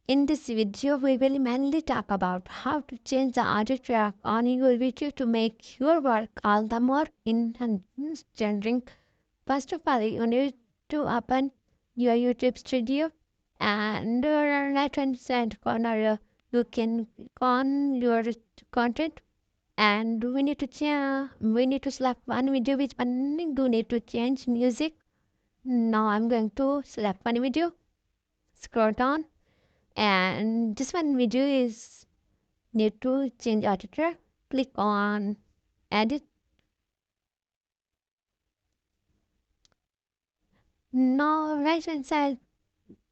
In this video, we will mainly talk about how to change the audio track on your video to make your work all the more interesting. First of all, you need to open your YouTube studio and right hand side corner you can click on your content and we need to select one video which one you need to change music. Now I'm going to select one video, scroll down, and this one video is need to change editor. Click on edit. Now right hand side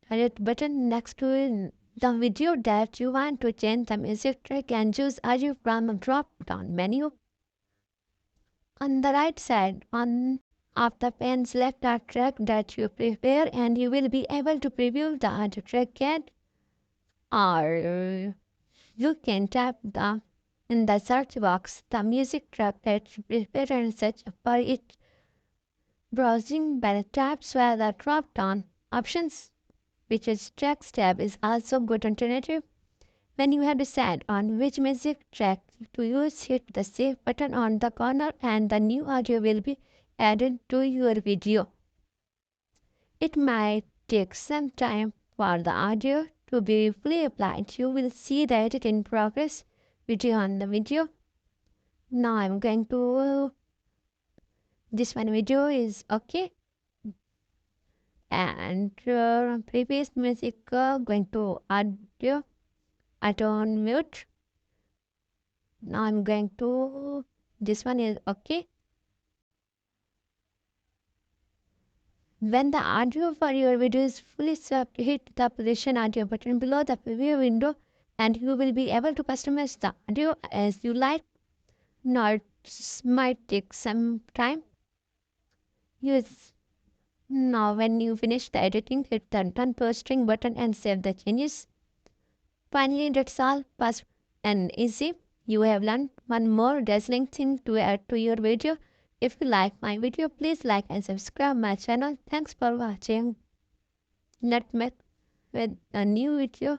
edit button next to the video that you want to change the music track and choose audio from a drop down menu. On the right side on of the pane, select the track that you prefer and you will be able to preview the audio track yet, or you can tap in the search box the music track that you prefer and search for it. Browsing by the tabs where the drop down options, which is tracks tab, is also good alternative. When you have decided on which music track to use, hit the save button on the corner and the new audio will be added to your video. It might take some time for the audio to be fully applied. You will see the edit in progress video on the video. Now I'm going to this one video is okay, and previous music going to audio auto mute. Now I'm going to this one is okay. When the audio for your video is fully swapped, hit the position audio button below the preview window and you will be able to customize the audio as you like. Now it might take some time. Use now when you finish the editing, hit the done posting button and save the changes. Finally, that's all fast and easy. You have learned one more dazzling thing to add to your video. If you like my video, please like and subscribe my channel. Thanks for watching. Let's meet with a new video.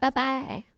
Bye bye.